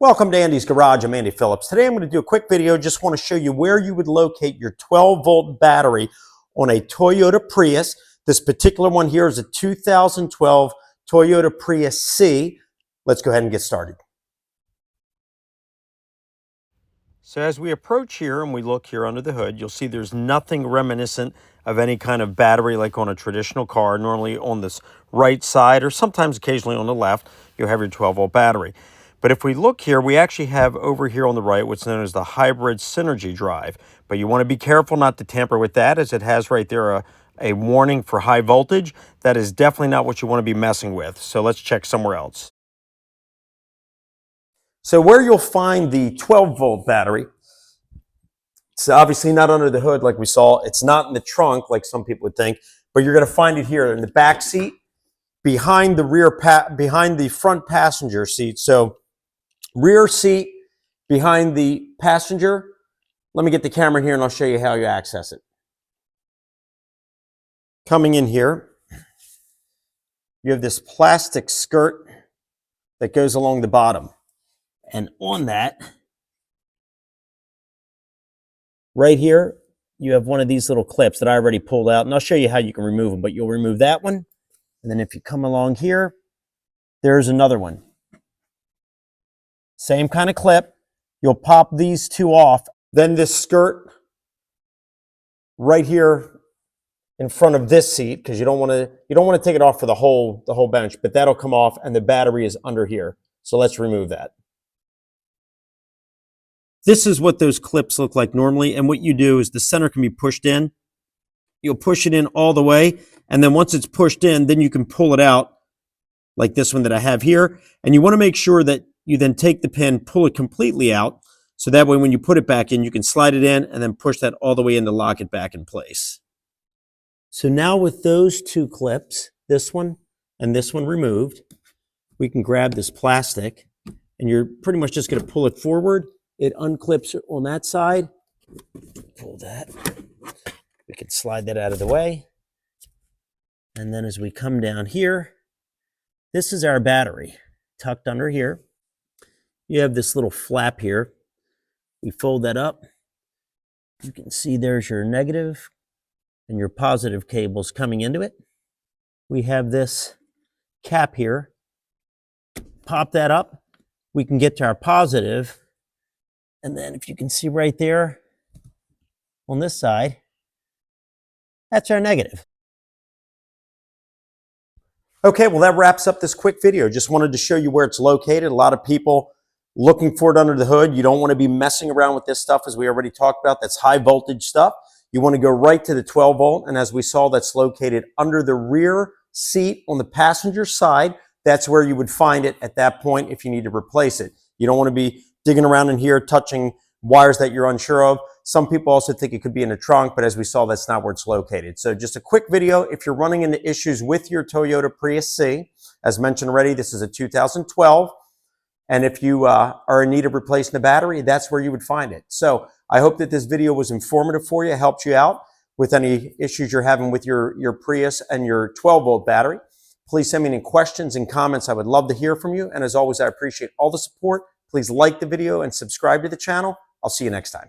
Welcome to Andy's Garage. I'm Andy Phillips. Today I'm going to do a quick video. Just want to show you where you would locate your 12-volt battery on a Toyota Prius. This particular one here is a 2012 Toyota Prius C. Let's go ahead and get started. So as we approach here and we look here under the hood, you'll see there's nothing reminiscent of any kind of battery like on a traditional car. Normally on this right side or sometimes occasionally on the left, you'll have your 12-volt battery. But if we look here, we actually have over here on the right what's known as the hybrid synergy drive. But you want to be careful not to tamper with that, as it has right there a warning for high voltage. That is definitely not what you want to be messing with. So let's check somewhere else. So where you'll find the 12-volt battery, it's obviously not under the hood like we saw. It's not in the trunk like some people would think, but you're going to find it here in the back seat, behind the front passenger seat. So rear seat behind the passenger. Let me get the camera here and I'll show you how you access it. Coming in here, you have this plastic skirt that goes along the bottom. And on that, right here, you have one of these little clips that I already pulled out. And I'll show you how you can remove them, but you'll remove that one. And then if you come along here, there's another one. Same kind of clip. You'll pop these two off. Then this skirt right here in front of this seat, because you don't want to take it off for the whole bench, but that'll come off and the battery is under here. So let's remove that. This is what those clips look like normally, and what you do is the center can be pushed in. You'll push it in all the way, and then once it's pushed in, then you can pull it out like this one that I have here. And you want to make sure that you then take the pin, pull it completely out, so that way when you put it back in, you can slide it in and then push that all the way in to lock it back in place. So now with those two clips, this one and this one removed, we can grab this plastic and you're pretty much just going to pull it forward. It unclips on that side. Pull that. We can slide that out of the way. And then as we come down here, this is our battery tucked under here. You have this little flap here. We fold that up. You can see there's your negative and your positive cables coming into it. We have this cap here. Pop that up. We can get to our positive. And then if you can see right there on this side, that's our negative. Okay, well that wraps up this quick video. Just wanted to show you where it's located. A lot of people looking for it under the hood. You don't want to be messing around with this stuff, as we already talked about. That's high voltage stuff. You want to go right to the 12 volt. And as we saw, that's located under the rear seat on the passenger side. That's where you would find it at that point if you need to replace it. You don't want to be digging around in here, touching wires that you're unsure of. Some people also think it could be in the trunk, but as we saw, that's not where it's located. So just a quick video. If you're running into issues with your Toyota Prius C, as mentioned already, this is a 2012. And if you are in need of replacing the battery, that's where you would find it. So I hope that this video was informative for you, helped you out with any issues you're having with your Prius and your 12-volt battery. Please send me any questions and comments. I would love to hear from you. And as always, I appreciate all the support. Please like the video and subscribe to the channel. I'll see you next time.